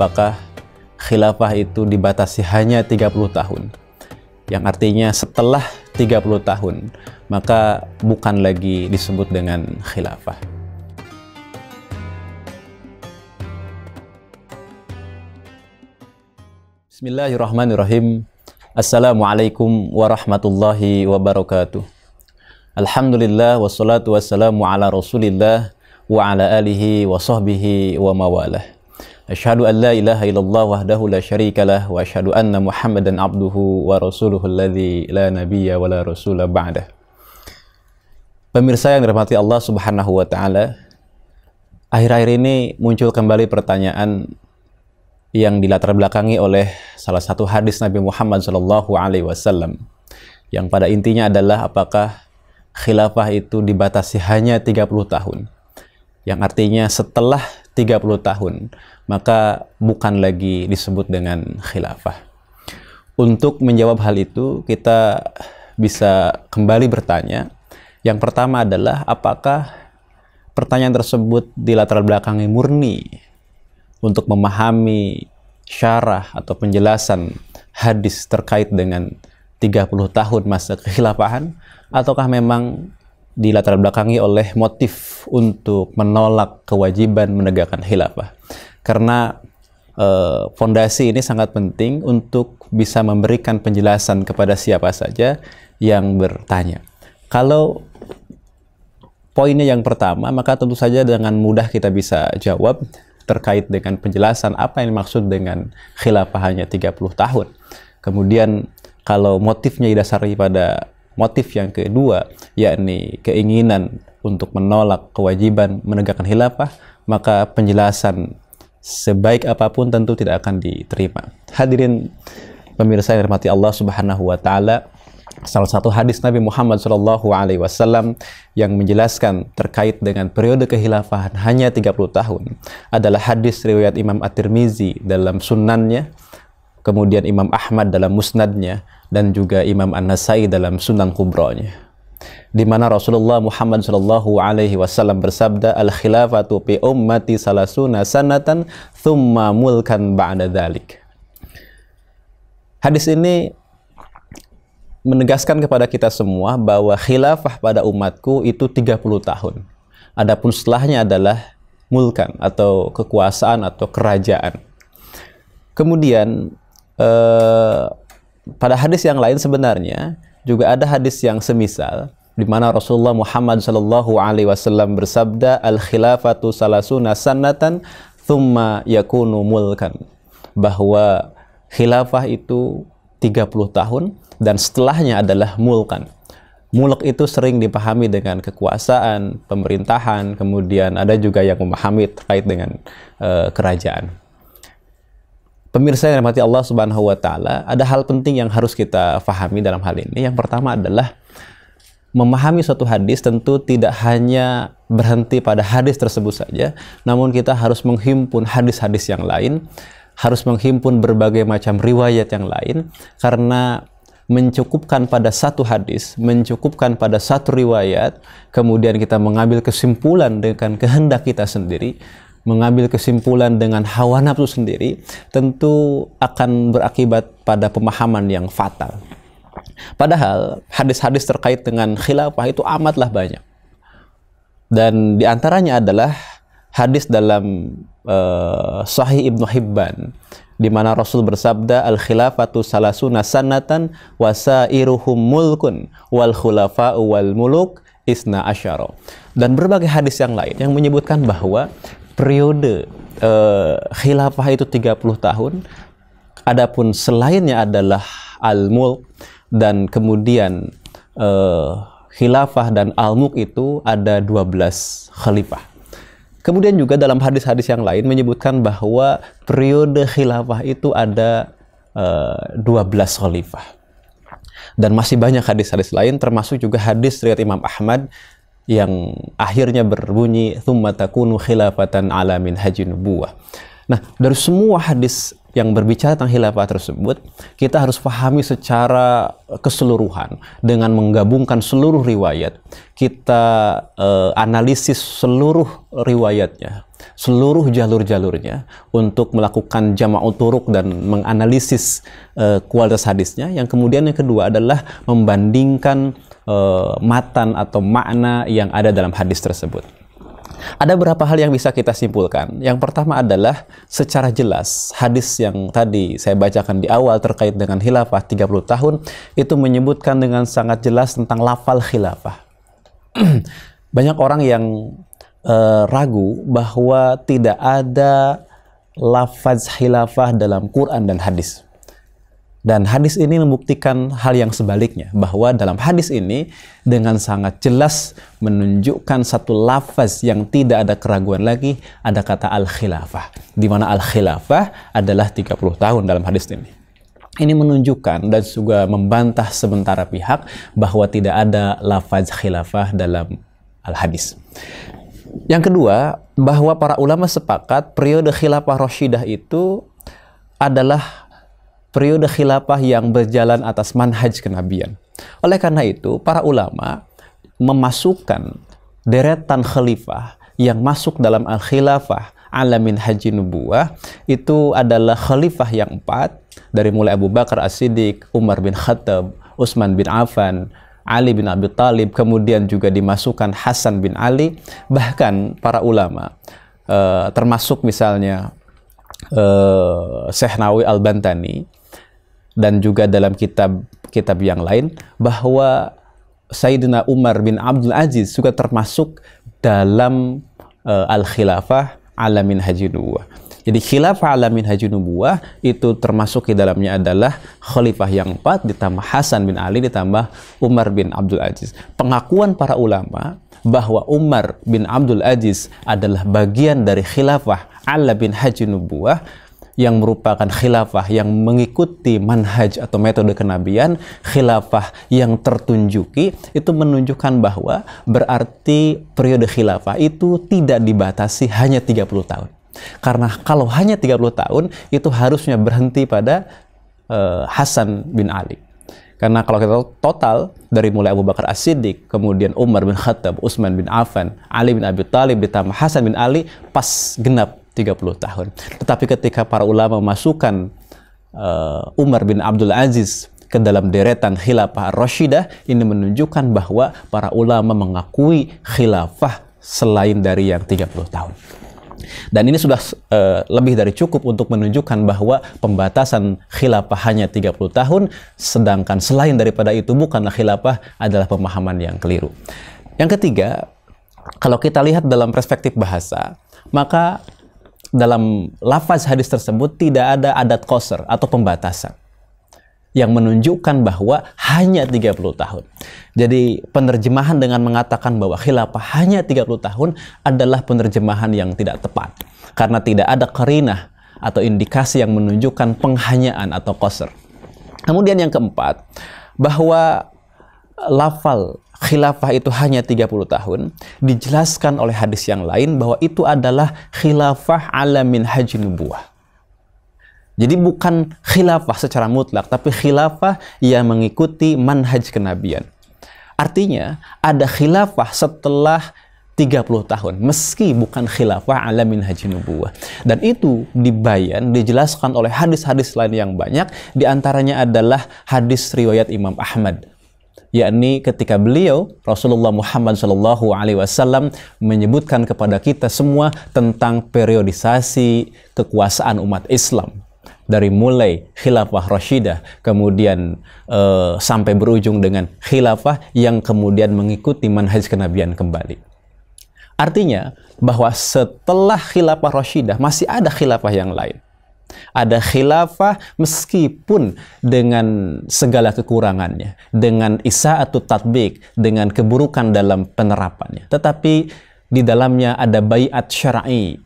apakah khilafah itu dibatasi hanya 30 tahun. Yang artinya setelah 30 tahun, maka bukan lagi disebut dengan khilafah. Bismillahirrahmanirrahim. Assalamualaikum warahmatullahi wabarakatuh. Alhamdulillah wassalatu wassalamu ala rasulillah wa ala alihi wa sahbihi wa mawalah. Asyhadu an la ilaha illallah wahdahu la syarikalah wa asyhadu anna Muhammadan abduhu wa rasuluhu alladzi la nabiyya wa la rasula ba'dah. Pemirsa yang dirahmati Allah Subhanahu wa taala, akhir-akhir ini muncul kembali pertanyaan yang dilatar belakangi oleh salah satu hadis Nabi Muhammad SAW, yang pada intinya adalah apakah khilafah itu dibatasi hanya 30 tahun. Yang artinya setelah 30 tahun, maka bukan lagi disebut dengan khilafah. Untuk menjawab hal itu, kita bisa kembali bertanya. Yang pertama adalah, apakah pertanyaan tersebut dilatar belakangi murni untuk memahami syarah atau penjelasan hadis terkait dengan 30 tahun masa kekhilafahan, ataukah memang dilatar belakangi oleh motif untuk menolak kewajiban menegakkan khilafah? Karena fondasi ini sangat penting untuk bisa memberikan penjelasan kepada siapa saja yang bertanya. Kalau poinnya yang pertama, maka tentu saja dengan mudah kita bisa jawab terkait dengan penjelasan apa yang dimaksud dengan khilafah hanya 30 tahun. Kemudian kalau motifnya didasari pada motif yang kedua, yakni keinginan untuk menolak kewajiban menegakkan khilafah, maka penjelasan sebaik apapun tentu tidak akan diterima. Hadirin pemirsa yang dirahmati Allah Subhanahu wa taala, salah satu hadis Nabi Muhammad SAW yang menjelaskan terkait dengan periode kekhilafahan hanya 30 tahun adalah hadis riwayat Imam At-Tirmizi dalam sunannya, kemudian Imam Ahmad dalam musnadnya, dan juga Imam An-Nasai dalam Sunan Kubronya, di mana Rasulullah Muhammad SAW bersabda, al-khilafatu fi ummati salasuna sanatan thumma mulkan ba'da dhalik. Hadis ini menegaskan kepada kita semua bahwa khilafah pada umatku itu 30 tahun. Adapun setelahnya adalah mulkan atau kekuasaan atau kerajaan. Kemudian pada hadis yang lain sebenarnya juga ada hadis yang semisal, di mana Rasulullah Muhammad SAW bersabda, al-khilafatu salasuna sanatan thumma yakunu mulkan, bahwa khilafah itu 30 tahun dan setelahnya adalah mulkan. Mulk itu sering dipahami dengan kekuasaan, pemerintahan, kemudian ada juga yang memahami terkait dengan kerajaan. Pemirsa yang dirahmati Allah Subhanahu wa taala, ada hal penting yang harus kita fahami dalam hal ini. Yang pertama adalah memahami suatu hadis tentu tidak hanya berhenti pada hadis tersebut saja, namun kita harus menghimpun hadis-hadis yang lain, harus menghimpun berbagai macam riwayat yang lain, karena mencukupkan pada satu hadis, mencukupkan pada satu riwayat, kemudian kita mengambil kesimpulan dengan kehendak kita sendiri, mengambil kesimpulan dengan hawa nafsu sendiri, tentu akan berakibat pada pemahaman yang fatal. Padahal hadis-hadis terkait dengan khilafah itu amatlah banyak. Dan diantaranya adalah hadis dalam Sahih Ibnu Hibban, di mana Rasul bersabda, al-khilafatu salasuna sanatan wasairuhum mulkun wal khulafa'u wal muluk isna asyara. Dan berbagai hadis yang lain yang menyebutkan bahwa periode khilafah itu 30 tahun, adapun selainnya adalah al-mulk, dan kemudian khilafah dan al-mulk itu ada 12 khalifah. Kemudian juga dalam hadis-hadis yang lain menyebutkan bahwa periode khilafah itu ada 12 khalifah. Dan masih banyak hadis-hadis lain, termasuk juga hadis riwayat Imam Ahmad yang akhirnya berbunyi thumma takunu khilafatan ala minhajin nubuwah. Nah, dari semua hadis yang berbicara tentang khilafah tersebut, kita harus pahami secara keseluruhan dengan menggabungkan seluruh riwayat. Kita analisis seluruh riwayatnya, seluruh jalur-jalurnya untuk melakukan jama'ut turuq dan menganalisis kualitas hadisnya. Yang kemudian yang kedua adalah membandingkan matan atau makna yang ada dalam hadis tersebut. Ada beberapa hal yang bisa kita simpulkan. Yang pertama adalah secara jelas hadis yang tadi saya bacakan di awal terkait dengan khilafah 30 tahun itu menyebutkan dengan sangat jelas tentang lafal khilafah. Banyak orang yang ragu bahwa tidak ada lafaz khilafah dalam Quran dan hadis. Dan hadis ini membuktikan hal yang sebaliknya, bahwa dalam hadis ini dengan sangat jelas menunjukkan satu lafaz yang tidak ada keraguan lagi, ada kata al-khilafah, di mana al-khilafah adalah 30 tahun dalam hadis ini. Ini menunjukkan dan juga membantah sementara pihak bahwa tidak ada lafaz khilafah dalam al-hadis. Yang kedua, bahwa para ulama sepakat periode khilafah Rasyidah itu adalah periode khilafah yang berjalan atas manhaj kenabian. Oleh karena itu, para ulama memasukkan deretan khalifah yang masuk dalam al-khilafah ala minhaji nubuwah itu adalah khalifah yang 4, dari mulai Abu Bakar As-Siddiq, Umar bin Khattab, Utsman bin Affan, Ali bin Abi Thalib, kemudian juga dimasukkan Hasan bin Ali. Bahkan para ulama termasuk misalnya Syekh Nawawi Al-Bantani dan juga dalam kitab yang lain, bahwa Sayyidina Umar bin Abdul Aziz juga termasuk dalam al-khilafah ala minhaji nubuwah. Jadi khilafah ala minhaji nubuwah itu termasuk di dalamnya adalah khalifah yang 4 ditambah Hasan bin Ali ditambah Umar bin Abdul Aziz. Pengakuan para ulama bahwa Umar bin Abdul Aziz adalah bagian dari khilafah ala minhaji nubuwah yang merupakan khilafah yang mengikuti manhaj atau metode kenabian, khilafah yang tertunjuki, itu menunjukkan bahwa berarti periode khilafah itu tidak dibatasi hanya 30 tahun. Karena kalau hanya 30 tahun, itu harusnya berhenti pada Hasan bin Ali. Karena kalau kita total dari mulai Abu Bakar As-Siddiq, kemudian Umar bin Khattab, Utsman bin Affan, Ali bin Abi Thalib ditambah Hasan bin Ali, pas genap 30 tahun. Tetapi ketika para ulama memasukkan Umar bin Abdul Aziz ke dalam deretan khilafah Rasyidah, ini menunjukkan bahwa para ulama mengakui khilafah selain dari yang 30 tahun. Dan ini sudah lebih dari cukup untuk menunjukkan bahwa pembatasan khilafah hanya 30 tahun, sedangkan selain daripada itu bukanlah khilafah, adalah pemahaman yang keliru. Yang ketiga, kalau kita lihat dalam perspektif bahasa, maka dalam lafaz hadis tersebut tidak ada adat qasr atau pembatasan yang menunjukkan bahwa hanya 30 tahun. Jadi penerjemahan dengan mengatakan bahwa khilafah hanya 30 tahun adalah penerjemahan yang tidak tepat, karena tidak ada qarinah atau indikasi yang menunjukkan penghanyaan atau qasr. Kemudian yang keempat, bahwa lafal khilafah itu hanya 30 tahun, dijelaskan oleh hadis yang lain bahwa itu adalah khilafah ala minhaji nubuwah. Jadi bukan khilafah secara mutlak, tapi khilafah yang mengikuti manhaj kenabian. Artinya, ada khilafah setelah 30 tahun, meski bukan khilafah ala minhaji nubuwah. Dan itu dijelaskan oleh hadis-hadis lain yang banyak, diantaranya adalah hadis riwayat Imam Ahmad, yakni ketika beliau Rasulullah Muhammad SAW menyebutkan kepada kita semua tentang periodisasi kekuasaan umat Islam dari mulai khilafah Rasyidah kemudian sampai berujung dengan khilafah yang kemudian mengikuti manhaj kenabian kembali. Artinya bahwa setelah khilafah Rasyidah masih ada khilafah yang lain. Ada khilafah meskipun dengan segala kekurangannya, dengan isa'atut tatbiq, dengan keburukan dalam penerapannya. Tetapi di dalamnya ada bai'at syar'i,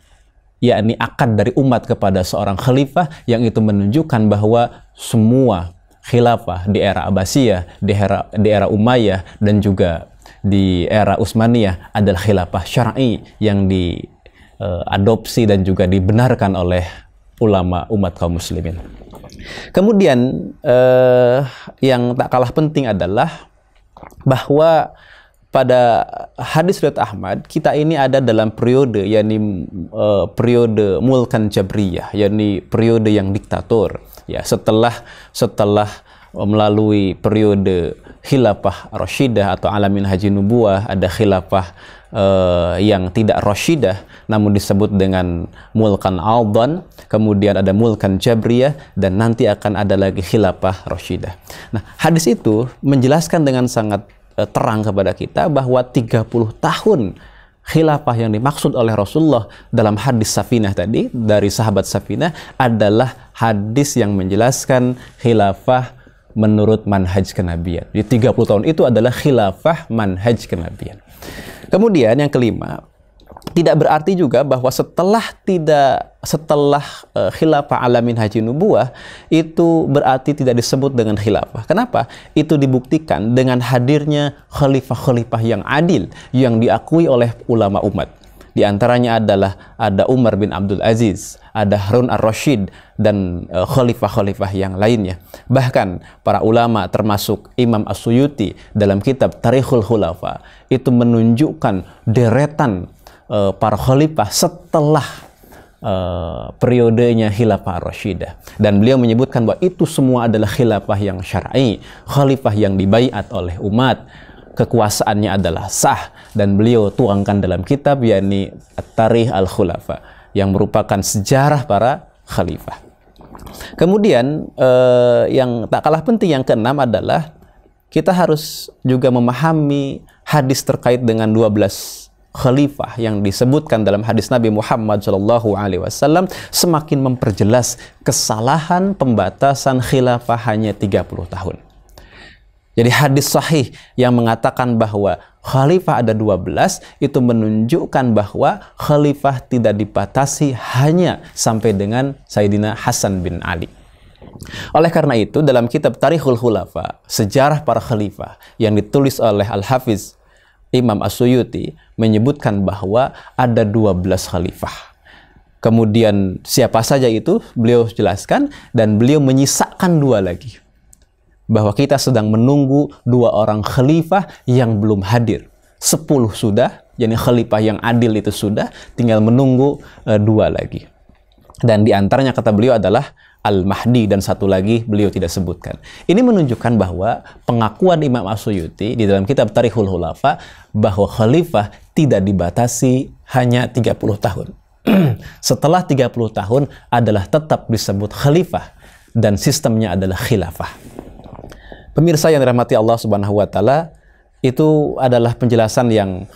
yakni akad dari umat kepada seorang khalifah, yang itu menunjukkan bahwa semua khilafah di era Abbasiyah, di era Umayyah, dan juga di era Utsmaniyah adalah khilafah syar'i yang diadopsi dan juga dibenarkan oleh ulama umat kaum muslimin. Kemudian yang tak kalah penting adalah bahwa pada hadis riwayat Ahmad, kita ini ada dalam periode, yakni periode mulkan jabriyah, yakni periode yang diktator. Ya, setelah melalui periode khilafah rasyidah atau alamin haji nubuwah, ada khilafah yang tidak rasyidah namun disebut dengan mulkan aldan, kemudian ada mulkan jabriyah, dan nanti akan ada lagi khilafah rasyidah. Nah, hadis itu menjelaskan dengan sangat terang kepada kita bahwa 30 tahun khilafah yang dimaksud oleh Rasulullah dalam hadis Safinah tadi, dari sahabat Safinah, adalah hadis yang menjelaskan khilafah menurut manhaj kenabian. Di 30 tahun itu adalah khilafah manhaj kenabian. Kemudian yang kelima, tidak berarti juga bahwa setelah khilafah alamin haji nubuwah itu berarti tidak disebut dengan khilafah. Kenapa? Itu dibuktikan dengan hadirnya khalifah-khalifah yang adil yang diakui oleh ulama umat. Di antaranya adalah ada Umar bin Abdul Aziz, ada Harun ar-Rasyid, dan khalifah-khalifah yang lainnya. Bahkan para ulama termasuk Imam As-Suyuti dalam kitab Tarikhul Khulafa itu menunjukkan deretan para khalifah setelah periodenya khilafah ar-Rasyidah, dan beliau menyebutkan bahwa itu semua adalah khilafah yang syar'i, khalifah yang dibaiat oleh umat, kekuasaannya adalah sah, dan beliau tuangkan dalam kitab yakni At-Tarikh Al-Khulafa yang merupakan sejarah para khalifah. Kemudian yang tak kalah penting yang keenam adalah kita harus juga memahami hadis terkait dengan 12 khalifah yang disebutkan dalam hadis Nabi Muhammad SAW semakin memperjelas kesalahan pembatasan khilafah hanya 30 tahun. Jadi hadis sahih yang mengatakan bahwa khalifah ada 12 itu menunjukkan bahwa khalifah tidak dibatasi hanya sampai dengan Sayyidina Hasan bin Ali. Oleh karena itu dalam kitab Tarikhul Khulafa, sejarah para khalifah yang ditulis oleh Al-Hafiz Imam As-Suyuti menyebutkan bahwa ada 12 khalifah. Kemudian siapa saja itu beliau jelaskan, dan beliau menyisakan 2 lagi. Bahwa kita sedang menunggu 2 orang khalifah yang belum hadir. 10 sudah, yakni khalifah yang adil itu sudah, tinggal menunggu 2 lagi. Dan diantaranya kata beliau adalah Al-Mahdi, dan 1 lagi beliau tidak sebutkan. Ini menunjukkan bahwa pengakuan Imam As-Suyuti di dalam kitab Tarikhul Khulafa bahwa khalifah tidak dibatasi hanya 30 tahun. Setelah 30 tahun adalah tetap disebut khalifah, dan sistemnya adalah khilafah. Pemirsa yang dirahmati Allah Subhanahu wa taala, itu adalah penjelasan yang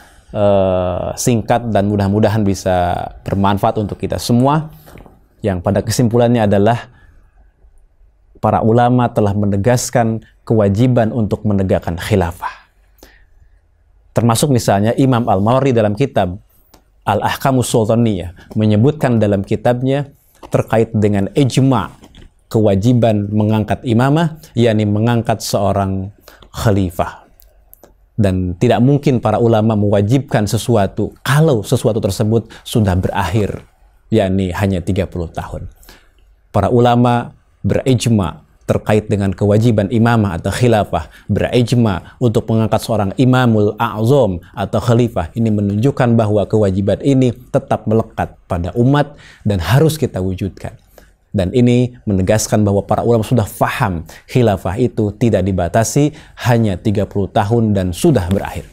singkat dan mudah-mudahan bisa bermanfaat untuk kita semua. Yang pada kesimpulannya adalah para ulama telah menegaskan kewajiban untuk menegakkan khilafah. Termasuk misalnya Imam Al-Mawardi dalam kitab Al-Ahkamus Sultaniyah menyebutkan dalam kitabnya terkait dengan ijma' kewajiban mengangkat imamah, yakni mengangkat seorang khalifah. Dan tidak mungkin para ulama mewajibkan sesuatu kalau sesuatu tersebut sudah berakhir, yakni hanya 30 tahun. Para ulama berijma terkait dengan kewajiban imamah atau khilafah, berijma untuk mengangkat seorang imamul a'zam atau khalifah. Ini menunjukkan bahwa kewajiban ini tetap melekat pada umat dan harus kita wujudkan. Dan ini menegaskan bahwa para ulama sudah faham khilafah itu tidak dibatasi hanya 30 tahun dan sudah berakhir.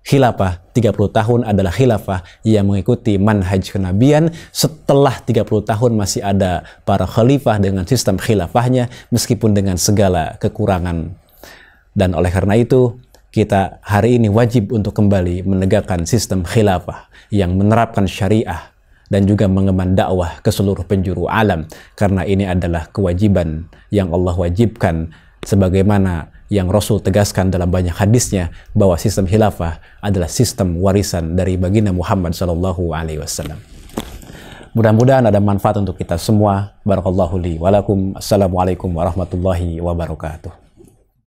Khilafah 30 tahun adalah khilafah yang mengikuti manhaj kenabian. Setelah 30 tahun masih ada para khalifah dengan sistem khilafahnya meskipun dengan segala kekurangan. Dan oleh karena itu kita hari ini wajib untuk kembali menegakkan sistem khilafah yang menerapkan syariah dan juga mengemban dakwah ke seluruh penjuru alam, karena ini adalah kewajiban yang Allah wajibkan, sebagaimana yang Rasul tegaskan dalam banyak hadisnya bahwa sistem khilafah adalah sistem warisan dari baginda Muhammad SAW. Mudah-mudahan ada manfaat untuk kita semua. Barakallahu li walakum. Assalamualaikum warahmatullahi wabarakatuh.